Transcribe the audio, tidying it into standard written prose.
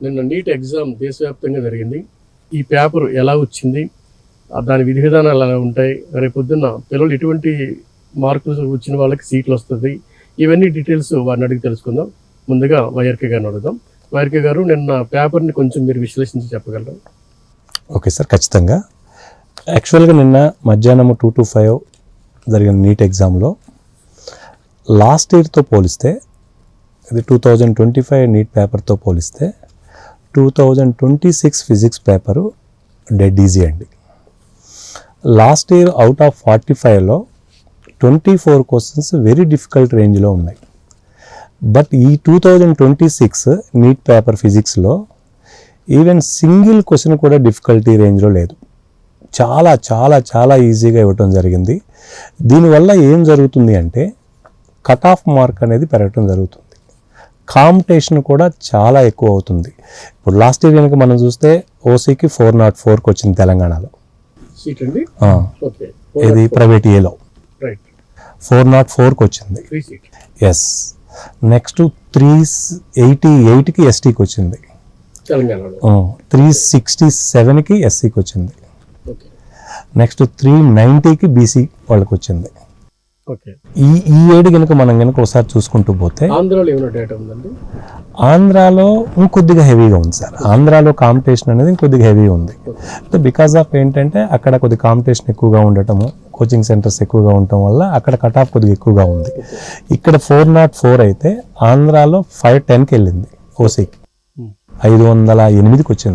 నిన్న NEET exam దేశవ్యాప్తంగా జరిగింది. ఈ పేపర్ ఎలా వచ్చింది, దాని విధి విధానాలు ఎలా ఉంటాయి, రేపు పొద్దున్న పిల్లలు ఎటువంటి మార్కులు వచ్చిన వాళ్ళకి సీట్లు వస్తుంది, ఇవన్నీ డీటెయిల్స్ వారిని అడిగి తెలుసుకుందాం. ముందుగా వైఆర్కే గారిని అడుగుదాం. వైఆర్కే గారు, నిన్న పేపర్ని కొంచెం మీరు విశ్లేషించి చెప్పగలరు? ఓకే సార్, ఖచ్చితంగా. యాక్చువల్గా నిన్న మధ్యాహ్నం 2 to 5 జరిగిన నీట్ ఎగ్జామ్లో లాస్ట్ ఇయర్తో పోలిస్తే, ఇది 2025 నీట్ పేపర్తో పోలిస్తే 2026 ఫిజిక్స్ పేపరు డెడ్ ఈజీ అండి. లాస్ట్ ఇయర్ అవుట్ ఆఫ్ 45లో 24 క్వశ్చన్స్ వెరీ డిఫికల్ట్ రేంజ్లో ఉన్నాయి. బట్ ఈ 2026 నీట్ పేపర్ ఫిజిక్స్లో ఈవెన్ సింగిల్ క్వశ్చన్ కూడా డిఫికల్టీ రేంజ్లో లేదు. చాలా చాలా చాలా ఈజీగా ఇవ్వటం జరిగింది. దీనివల్ల ఏం జరుగుతుంది అంటే కట్ ఆఫ్ మార్క్ అనేది పెరగటం జరుగుతుంది. కాంపిటీషన్ కూడా చాలా ఎక్కువ అవుతుంది. ఇప్పుడు లాస్ట్ ఇయర్ కనుక మనం చూస్తే ఓసీకి 404కి వచ్చింది తెలంగాణలో, ఇది ప్రైవేట్ ఏలో 404కి వచ్చింది. ఎస్. నెక్స్ట్ 388కి ఎస్టీకి వచ్చింది, 367కి ఎస్సీకి వచ్చింది, నెక్స్ట్ 390కి బీసీ వాళ్ళకి వచ్చింది. ఈ ఏడు కనుక మనం కనుక ఒకసారి చూసుకుంటూ పోతే ఆంధ్రాలో ఇంకొద్దిగా హెవీగా ఉంది సార్. ఆంధ్రాలో కాంపిటీషన్ అనేది ఇంకొద్దిగా హెవీగా ఉంది. బికాస్ ఆఫ్ ఏంటంటే అక్కడ కొద్దిగా కాంపిటీషన్ ఎక్కువగా ఉండటము, కోచింగ్ సెంటర్స్ ఎక్కువగా ఉండటం వల్ల అక్కడ కట్ ఆఫ్ కొద్దిగా ఎక్కువగా ఉంది. ఇక్కడ 404 అయితే ఆంధ్రాలో 510కి వెళ్ళింది, ఓసీకి 508కి వచ్చింది.